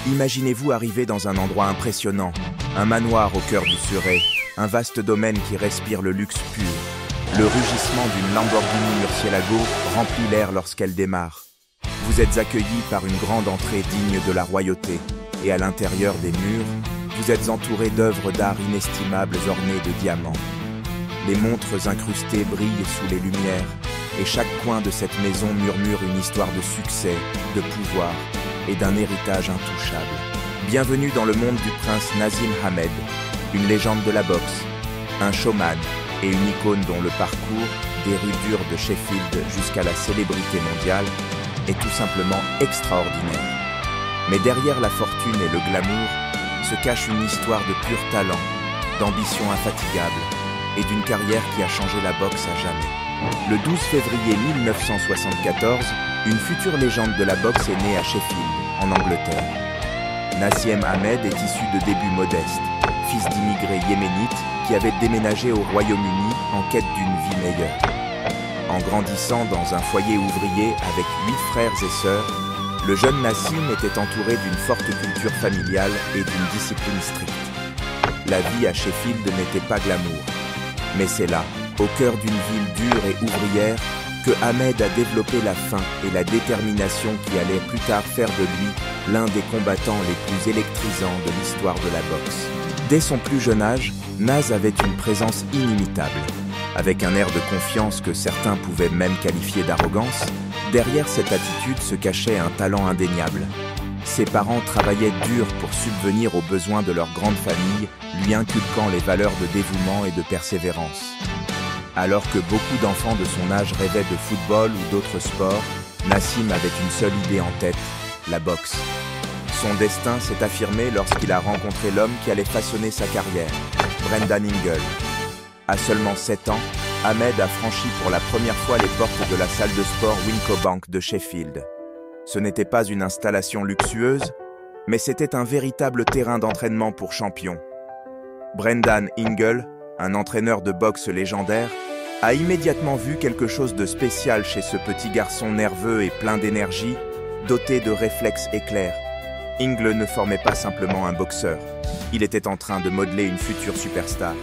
Imaginez-vous arriver dans un endroit impressionnant, un manoir au cœur du Surrey, un vaste domaine qui respire le luxe pur. Le rugissement d'une Lamborghini Murcielago remplit l'air lorsqu'elle démarre. Vous êtes accueilli par une grande entrée digne de la royauté, et à l'intérieur des murs, vous êtes entouré d'œuvres d'art inestimables ornées de diamants. Les montres incrustées brillent sous les lumières, et chaque coin de cette maison murmure une histoire de succès, de pouvoir et d'un héritage intouchable. Bienvenue dans le monde du prince Naseem Hamed, une légende de la boxe, un showman et une icône dont le parcours, des rues dures de Sheffield jusqu'à la célébrité mondiale, est tout simplement extraordinaire. Mais derrière la fortune et le glamour, se cache une histoire de pur talent, d'ambition infatigable et d'une carrière qui a changé la boxe à jamais. Le 12 février 1974, une future légende de la boxe est née à Sheffield, en Angleterre. Naseem Hamed est issu de débuts modestes, fils d'immigrés yéménites qui avaient déménagé au Royaume-Uni en quête d'une vie meilleure. En grandissant dans un foyer ouvrier avec 8 frères et sœurs, le jeune Naseem était entouré d'une forte culture familiale et d'une discipline stricte. La vie à Sheffield n'était pas glamour, mais c'est là, au cœur d'une ville dure et ouvrière, que Hamed a développé la faim et la détermination qui allaient plus tard faire de lui l'un des combattants les plus électrisants de l'histoire de la boxe. Dès son plus jeune âge, Naz avait une présence inimitable. Avec un air de confiance que certains pouvaient même qualifier d'arrogance, derrière cette attitude se cachait un talent indéniable. Ses parents travaillaient dur pour subvenir aux besoins de leur grande famille, lui inculquant les valeurs de dévouement et de persévérance. Alors que beaucoup d'enfants de son âge rêvaient de football ou d'autres sports, Naseem avait une seule idée en tête, la boxe. Son destin s'est affirmé lorsqu'il a rencontré l'homme qui allait façonner sa carrière, Brendan Ingle. À seulement 7 ans, Hamed a franchi pour la première fois les portes de la salle de sport Wincobank de Sheffield. Ce n'était pas une installation luxueuse, mais c'était un véritable terrain d'entraînement pour champions. Brendan Ingle, un entraîneur de boxe légendaire, a immédiatement vu quelque chose de spécial chez ce petit garçon nerveux et plein d'énergie, doté de réflexes éclairs. Ingle ne formait pas simplement un boxeur, il était en train de modeler une future superstar.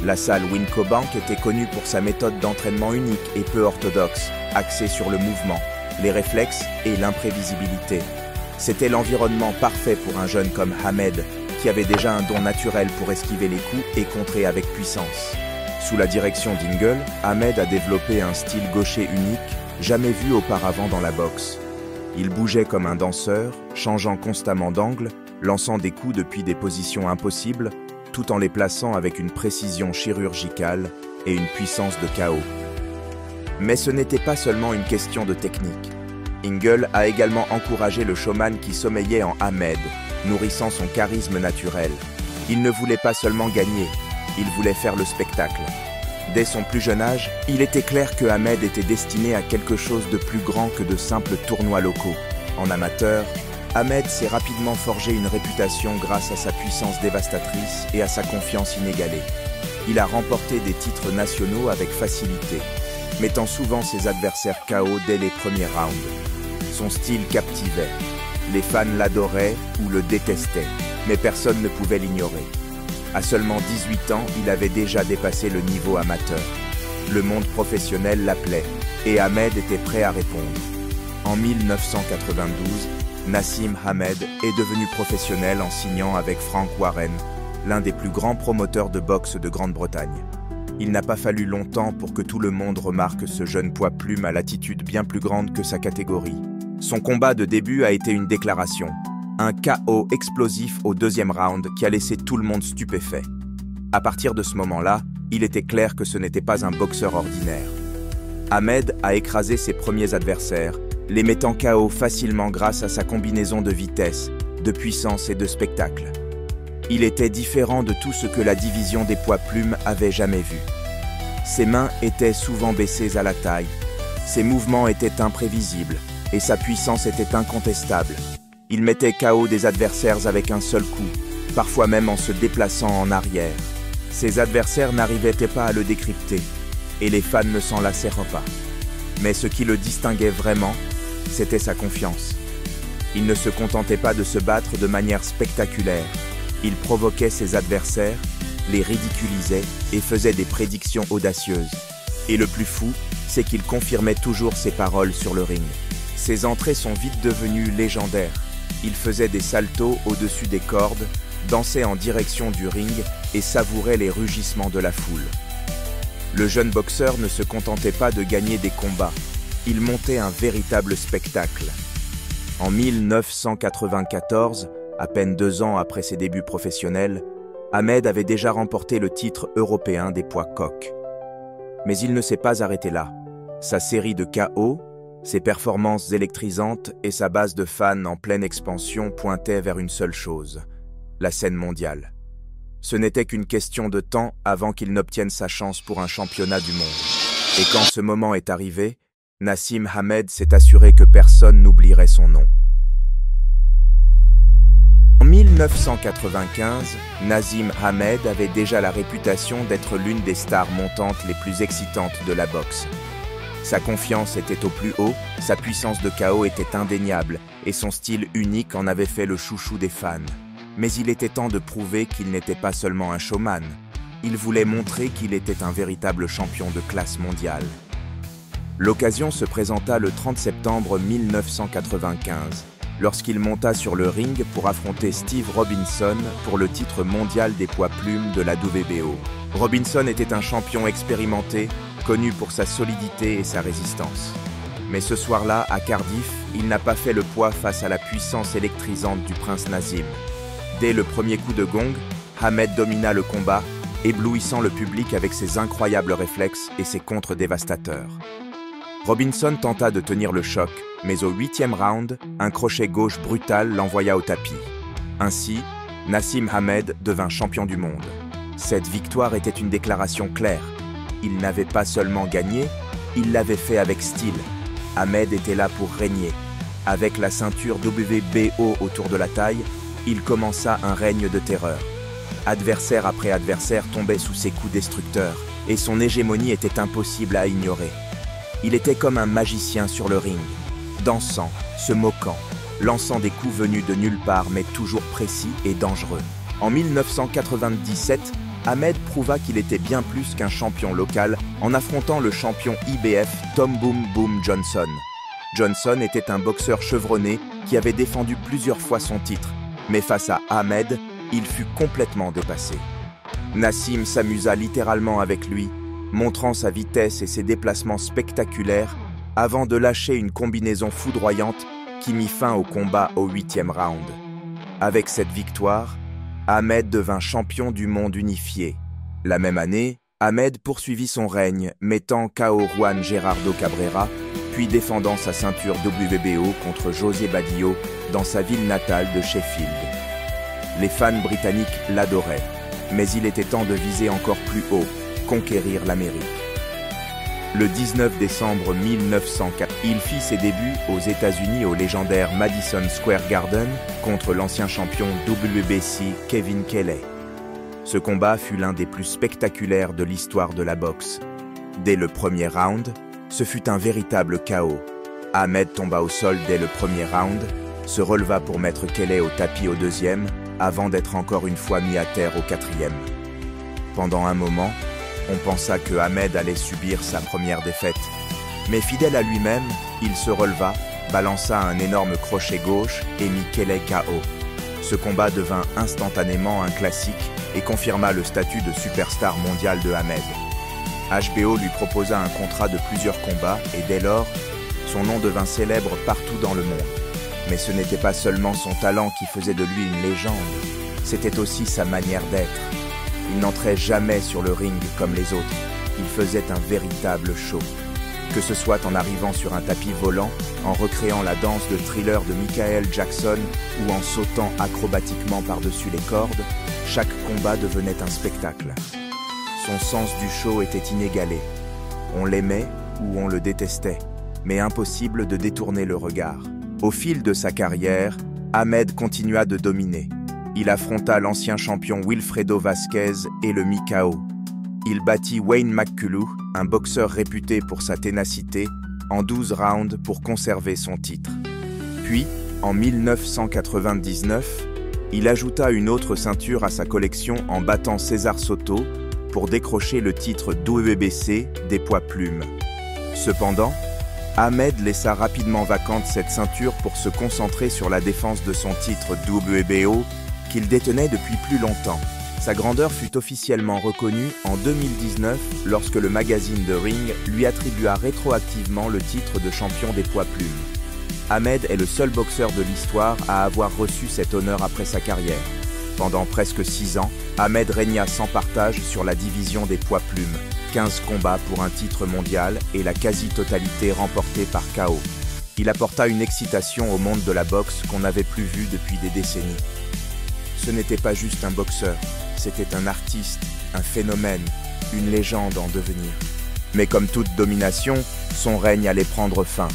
La salle Wincobank était connue pour sa méthode d'entraînement unique et peu orthodoxe, axée sur le mouvement, les réflexes et l'imprévisibilité. C'était l'environnement parfait pour un jeune comme Hamed, qui avait déjà un don naturel pour esquiver les coups et contrer avec puissance. Sous la direction d'Ingle, Hamed a développé un style gaucher unique, jamais vu auparavant dans la boxe. Il bougeait comme un danseur, changeant constamment d'angle, lançant des coups depuis des positions impossibles, tout en les plaçant avec une précision chirurgicale et une puissance de chaos. Mais ce n'était pas seulement une question de technique. Ingle a également encouragé le showman qui sommeillait en Hamed, nourrissant son charisme naturel. Il ne voulait pas seulement gagner, il voulait faire le spectacle. Dès son plus jeune âge, il était clair que Hamed était destiné à quelque chose de plus grand que de simples tournois locaux. En amateur, Hamed s'est rapidement forgé une réputation grâce à sa puissance dévastatrice et à sa confiance inégalée. Il a remporté des titres nationaux avec facilité, mettant souvent ses adversaires KO dès les premiers rounds. Son style captivait. Les fans l'adoraient ou le détestaient, mais personne ne pouvait l'ignorer. À seulement 18 ans, il avait déjà dépassé le niveau amateur. Le monde professionnel l'appelait, et Hamed était prêt à répondre. En 1992, Naseem Hamed est devenu professionnel en signant avec Frank Warren, l'un des plus grands promoteurs de boxe de Grande-Bretagne. Il n'a pas fallu longtemps pour que tout le monde remarque ce jeune poids-plume à l'attitude bien plus grande que sa catégorie. Son combat de début a été une déclaration, un KO explosif au deuxième round qui a laissé tout le monde stupéfait. À partir de ce moment-là, il était clair que ce n'était pas un boxeur ordinaire. Hamed a écrasé ses premiers adversaires, les mettant KO facilement grâce à sa combinaison de vitesse, de puissance et de spectacle. Il était différent de tout ce que la division des poids-plumes avait jamais vu. Ses mains étaient souvent baissées à la taille, ses mouvements étaient imprévisibles et sa puissance était incontestable. Il mettait KO des adversaires avec un seul coup, parfois même en se déplaçant en arrière. Ses adversaires n'arrivaient pas à le décrypter, et les fans ne s'en lassèrent pas. Mais ce qui le distinguait vraiment, c'était sa confiance. Il ne se contentait pas de se battre de manière spectaculaire. Il provoquait ses adversaires, les ridiculisait et faisait des prédictions audacieuses. Et le plus fou, c'est qu'il confirmait toujours ses paroles sur le ring. Ses entrées sont vite devenues légendaires. Il faisait des saltos au-dessus des cordes, dansait en direction du ring et savourait les rugissements de la foule. Le jeune boxeur ne se contentait pas de gagner des combats, il montait un véritable spectacle. En 1994, à peine 2 ans après ses débuts professionnels, Ahmed avait déjà remporté le titre européen des poids coqs. Mais il ne s'est pas arrêté là. Sa série de KO, ses performances électrisantes et sa base de fans en pleine expansion pointaient vers une seule chose, la scène mondiale. Ce n'était qu'une question de temps avant qu'il n'obtienne sa chance pour un championnat du monde. Et quand ce moment est arrivé, Naseem Hamed s'est assuré que personne n'oublierait son nom. En 1995, Naseem Hamed avait déjà la réputation d'être l'une des stars montantes les plus excitantes de la boxe. Sa confiance était au plus haut, sa puissance de KO était indéniable et son style unique en avait fait le chouchou des fans. Mais il était temps de prouver qu'il n'était pas seulement un showman. Il voulait montrer qu'il était un véritable champion de classe mondiale. L'occasion se présenta le 30 septembre 1995, lorsqu'il monta sur le ring pour affronter Steve Robinson pour le titre mondial des poids plumes de la WBO. Robinson était un champion expérimenté, connu pour sa solidité et sa résistance. Mais ce soir-là, à Cardiff, il n'a pas fait le poids face à la puissance électrisante du prince Naseem. Dès le premier coup de gong, Hamed domina le combat, éblouissant le public avec ses incroyables réflexes et ses contres dévastateurs. Robinson tenta de tenir le choc, mais au 8e round, un crochet gauche brutal l'envoya au tapis. Ainsi, Naseem Hamed devint champion du monde. Cette victoire était une déclaration claire. Il n'avait pas seulement gagné, il l'avait fait avec style. Hamed était là pour régner. Avec la ceinture WBO autour de la taille, il commença un règne de terreur. Adversaire après adversaire tombait sous ses coups destructeurs, et son hégémonie était impossible à ignorer. Il était comme un magicien sur le ring, dansant, se moquant, lançant des coups venus de nulle part mais toujours précis et dangereux. En 1997, Hamed prouva qu'il était bien plus qu'un champion local en affrontant le champion IBF Tom Boom Boom Johnson. Johnson était un boxeur chevronné qui avait défendu plusieurs fois son titre, mais face à Hamed, il fut complètement dépassé. Naseem s'amusa littéralement avec lui, montrant sa vitesse et ses déplacements spectaculaires avant de lâcher une combinaison foudroyante qui mit fin au combat au 8e round. Avec cette victoire, Hamed devint champion du monde unifié. La même année, Hamed poursuivit son règne, mettant KO Juan Gerardo Cabrera, puis défendant sa ceinture WBO contre José Badillo dans sa ville natale de Sheffield. Les fans britanniques l'adoraient, mais il était temps de viser encore plus haut, conquérir l'Amérique. Le 19 décembre 1904, il fit ses débuts aux États-Unis au légendaire Madison Square Garden contre l'ancien champion WBC Kevin Kelley. Ce combat fut l'un des plus spectaculaires de l'histoire de la boxe. Dès le premier round, ce fut un véritable chaos. Hamed tomba au sol dès le premier round, se releva pour mettre Kelley au tapis au deuxième, avant d'être encore une fois mis à terre au 4e. Pendant un moment, on pensa que Hamed allait subir sa première défaite. Mais fidèle à lui-même, il se releva, balança un énorme crochet gauche et mit Kelley KO. Ce combat devint instantanément un classique et confirma le statut de superstar mondial de Hamed. HBO lui proposa un contrat de plusieurs combats et dès lors, son nom devint célèbre partout dans le monde. Mais ce n'était pas seulement son talent qui faisait de lui une légende, c'était aussi sa manière d'être. Il n'entrait jamais sur le ring comme les autres, il faisait un véritable show. Que ce soit en arrivant sur un tapis volant, en recréant la danse de Thriller de Michael Jackson ou en sautant acrobatiquement par-dessus les cordes, chaque combat devenait un spectacle. Son sens du show était inégalé. On l'aimait ou on le détestait, mais impossible de détourner le regard. Au fil de sa carrière, Hamed continua de dominer. Il affronta l'ancien champion Wilfredo Vasquez et le mit KO. Il battit Wayne McCullough, un boxeur réputé pour sa ténacité, en 12 rounds pour conserver son titre. Puis, En 1999, il ajouta une autre ceinture à sa collection en battant César Soto pour décrocher le titre WBC des poids plumes. Cependant, Ahmed laissa rapidement vacante cette ceinture pour se concentrer sur la défense de son titre WBO qu'il détenait depuis plus longtemps. Sa grandeur fut officiellement reconnue en 2019 lorsque le magazine The Ring lui attribua rétroactivement le titre de champion des poids plumes. Ahmed est le seul boxeur de l'histoire à avoir reçu cet honneur après sa carrière. Pendant presque 6 ans, Ahmed régna sans partage sur la division des poids plumes. 15 combats pour un titre mondial et la quasi-totalité remportée par KO. Il apporta une excitation au monde de la boxe qu'on n'avait plus vu depuis des décennies. Ce n'était pas juste un boxeur, c'était un artiste, un phénomène, une légende en devenir. Mais comme toute domination, son règne allait prendre fin.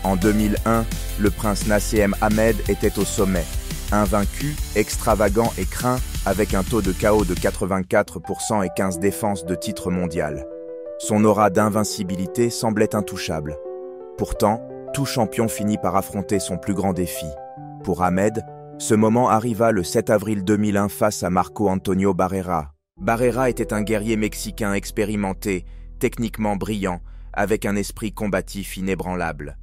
En 2001, le prince Naseem Hamed était au sommet. Invaincu, extravagant et craint, avec un taux de KO de 84% et 15 défenses de titre mondial. Son aura d'invincibilité semblait intouchable. Pourtant, tout champion finit par affronter son plus grand défi. Pour Hamed, ce moment arriva le 7 avril 2001 face à Marco Antonio Barrera. Barrera était un guerrier mexicain expérimenté, techniquement brillant, avec un esprit combatif inébranlable.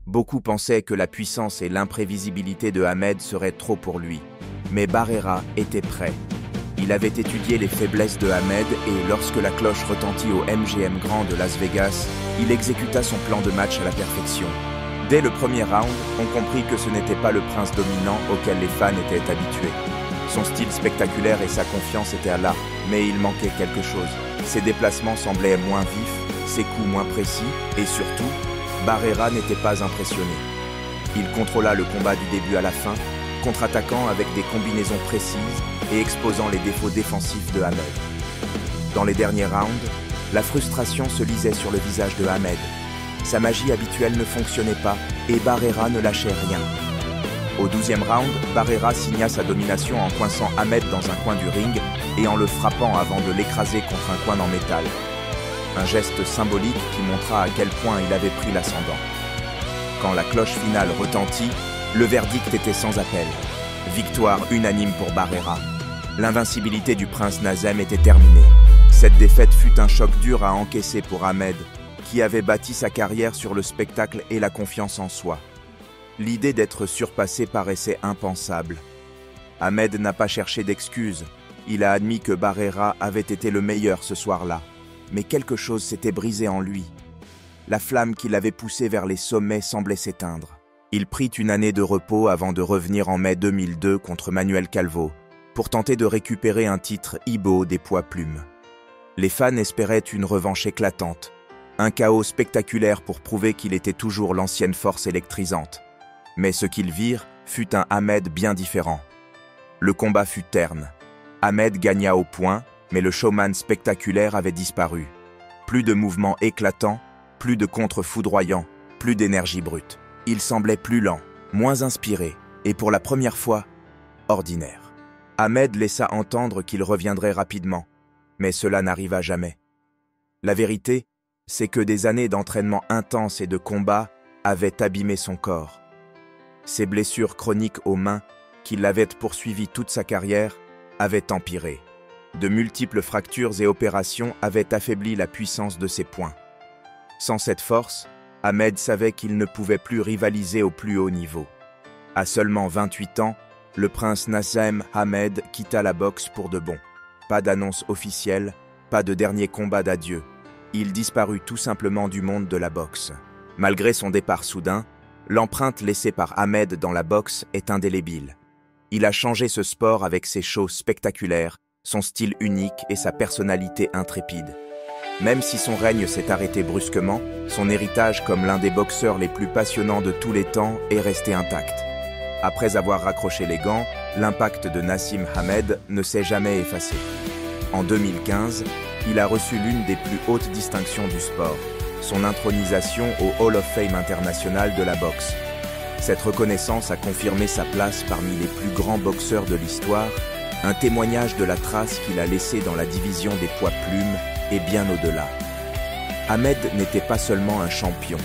Beaucoup pensaient que la puissance et l'imprévisibilité de Hamed seraient trop pour lui. Mais Barrera était prêt. Il avait étudié les faiblesses de Hamed et lorsque la cloche retentit au MGM Grand de Las Vegas, il exécuta son plan de match à la perfection. Dès le premier round, on comprit que ce n'était pas le prince dominant auquel les fans étaient habitués. Son style spectaculaire et sa confiance étaient là, mais il manquait quelque chose. Ses déplacements semblaient moins vifs, ses coups moins précis et surtout, Barrera n'était pas impressionné. Il contrôla le combat du début à la fin, contre-attaquant avec des combinaisons précises et exposant les défauts défensifs de Hamed. Dans les derniers rounds, la frustration se lisait sur le visage de Hamed. Sa magie habituelle ne fonctionnait pas et Barrera ne lâchait rien. Au 12e round, Barrera signa sa domination en coinçant Hamed dans un coin du ring et en le frappant avant de l'écraser contre un coin en métal. Un geste symbolique qui montra à quel point il avait pris l'ascendant. Quand la cloche finale retentit, le verdict était sans appel. Victoire unanime pour Barrera. L'invincibilité du prince Naseem était terminée. Cette défaite fut un choc dur à encaisser pour Hamed, qui avait bâti sa carrière sur le spectacle et la confiance en soi. L'idée d'être surpassé paraissait impensable. Hamed n'a pas cherché d'excuses. Il a admis que Barrera avait été le meilleur ce soir-là. Mais quelque chose s'était brisé en lui. La flamme qui l'avait poussé vers les sommets semblait s'éteindre. Il prit une année de repos avant de revenir en mai 2002 contre Manuel Calvo, pour tenter de récupérer un titre IBO des poids plumes. Les fans espéraient une revanche éclatante, un chaos spectaculaire pour prouver qu'il était toujours l'ancienne force électrisante. Mais ce qu'ils virent fut un Hamed bien différent. Le combat fut terne. Hamed gagna au point, mais le showman spectaculaire avait disparu. Plus de mouvements éclatants, plus de contres foudroyants, plus d'énergie brute. Il semblait plus lent, moins inspiré, et pour la première fois, ordinaire. Hamed laissa entendre qu'il reviendrait rapidement, mais cela n'arriva jamais. La vérité, c'est que des années d'entraînement intense et de combat avaient abîmé son corps. Ses blessures chroniques aux mains, qui l'avaient poursuivi toute sa carrière, avaient empiré. De multiples fractures et opérations avaient affaibli la puissance de ses poings. Sans cette force, Hamed savait qu'il ne pouvait plus rivaliser au plus haut niveau. À seulement 28 ans, le prince Naseem Hamed quitta la boxe pour de bon. Pas d'annonce officielle, pas de dernier combat d'adieu. Il disparut tout simplement du monde de la boxe. Malgré son départ soudain, l'empreinte laissée par Hamed dans la boxe est indélébile. Il a changé ce sport avec ses shows spectaculaires, son style unique et sa personnalité intrépide. Même si son règne s'est arrêté brusquement, son héritage comme l'un des boxeurs les plus passionnants de tous les temps est resté intact. Après avoir raccroché les gants, l'impact de Naseem Hamed ne s'est jamais effacé. En 2015, il a reçu l'une des plus hautes distinctions du sport, son intronisation au Hall of Fame international de la boxe. Cette reconnaissance a confirmé sa place parmi les plus grands boxeurs de l'histoire, un témoignage de la trace qu'il a laissée dans la division des poids plumes et bien au-delà. Hamed n'était pas seulement un champion,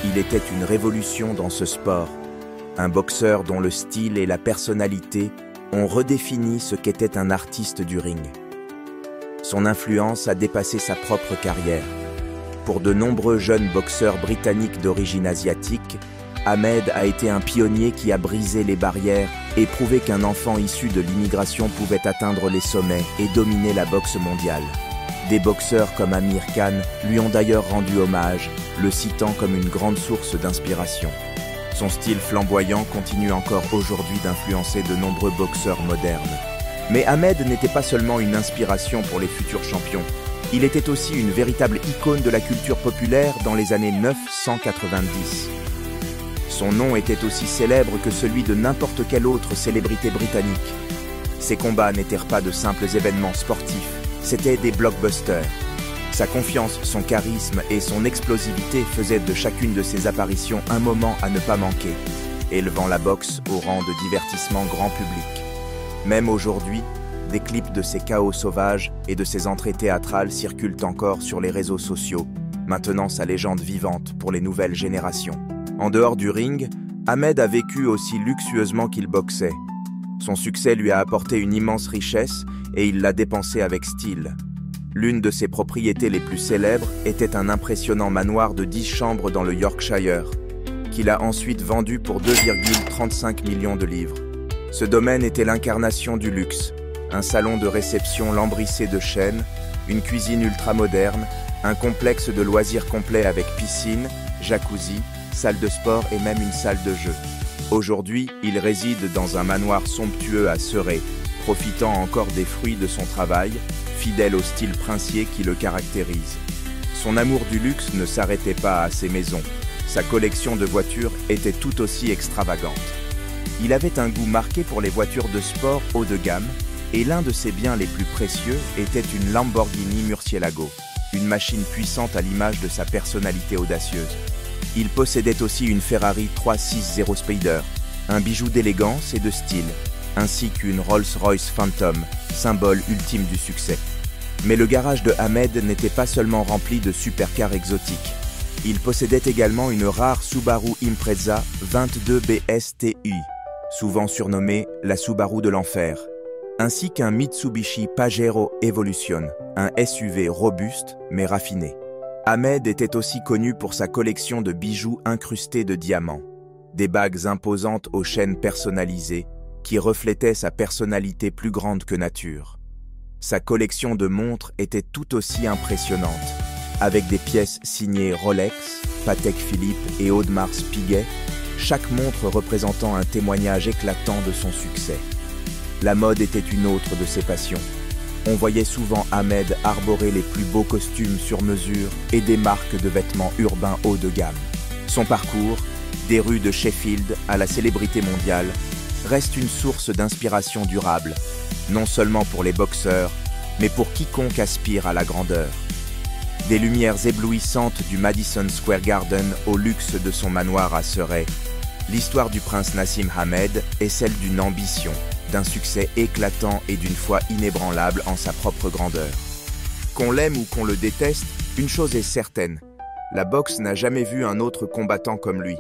il était une révolution dans ce sport, un boxeur dont le style et la personnalité ont redéfini ce qu'était un artiste du ring. Son influence a dépassé sa propre carrière. Pour de nombreux jeunes boxeurs britanniques d'origine asiatique, Ahmed a été un pionnier qui a brisé les barrières et prouvé qu'un enfant issu de l'immigration pouvait atteindre les sommets et dominer la boxe mondiale. Des boxeurs comme Amir Khan lui ont d'ailleurs rendu hommage, le citant comme une grande source d'inspiration. Son style flamboyant continue encore aujourd'hui d'influencer de nombreux boxeurs modernes. Mais Ahmed n'était pas seulement une inspiration pour les futurs champions. Il était aussi une véritable icône de la culture populaire dans les années 990. Son nom était aussi célèbre que celui de n'importe quelle autre célébrité britannique. Ses combats n'étaient pas de simples événements sportifs, c'étaient des blockbusters. Sa confiance, son charisme et son explosivité faisaient de chacune de ses apparitions un moment à ne pas manquer, élevant la boxe au rang de divertissement grand public. Même aujourd'hui, des clips de ses chaos sauvages et de ses entrées théâtrales circulent encore sur les réseaux sociaux, maintenant sa légende vivante pour les nouvelles générations. En dehors du ring, Ahmed a vécu aussi luxueusement qu'il boxait. Son succès lui a apporté une immense richesse et il l'a dépensé avec style. L'une de ses propriétés les plus célèbres était un impressionnant manoir de 10 chambres dans le Yorkshire, qu'il a ensuite vendu pour 2,35 millions de livres. Ce domaine était l'incarnation du luxe, un salon de réception lambrissé de chêne, une cuisine ultramoderne, un complexe de loisirs complet avec piscine, jacuzzi, salle de sport et même une salle de jeu. Aujourd'hui, il réside dans un manoir somptueux à Surrey, profitant encore des fruits de son travail, fidèle au style princier qui le caractérise. Son amour du luxe ne s'arrêtait pas à ses maisons. Sa collection de voitures était tout aussi extravagante. Il avait un goût marqué pour les voitures de sport haut de gamme, et l'un de ses biens les plus précieux était une Lamborghini Murcielago, une machine puissante à l'image de sa personnalité audacieuse. Il possédait aussi une Ferrari 360 Spider, un bijou d'élégance et de style, ainsi qu'une Rolls-Royce Phantom, symbole ultime du succès. Mais le garage de Ahmed n'était pas seulement rempli de supercars exotiques. Il possédait également une rare Subaru Impreza 22 BSTI, souvent surnommée la Subaru de l'enfer, ainsi qu'un Mitsubishi Pajero Evolution, un SUV robuste mais raffiné. Ahmed était aussi connu pour sa collection de bijoux incrustés de diamants, des bagues imposantes aux chaînes personnalisées qui reflétaient sa personnalité plus grande que nature. Sa collection de montres était tout aussi impressionnante, avec des pièces signées Rolex, Patek Philippe et Audemars Piguet, chaque montre représentant un témoignage éclatant de son succès. La mode était une autre de ses passions. On voyait souvent Ahmed arborer les plus beaux costumes sur mesure et des marques de vêtements urbains haut de gamme. Son parcours, des rues de Sheffield à la célébrité mondiale, reste une source d'inspiration durable, non seulement pour les boxeurs, mais pour quiconque aspire à la grandeur. Des lumières éblouissantes du Madison Square Garden au luxe de son manoir à Surrey, l'histoire du prince Nassim Ahmed est celle d'une ambition, d'un succès éclatant et d'une foi inébranlable en sa propre grandeur. Qu'on l'aime ou qu'on le déteste, une chose est certaine, la boxe n'a jamais vu un autre combattant comme lui.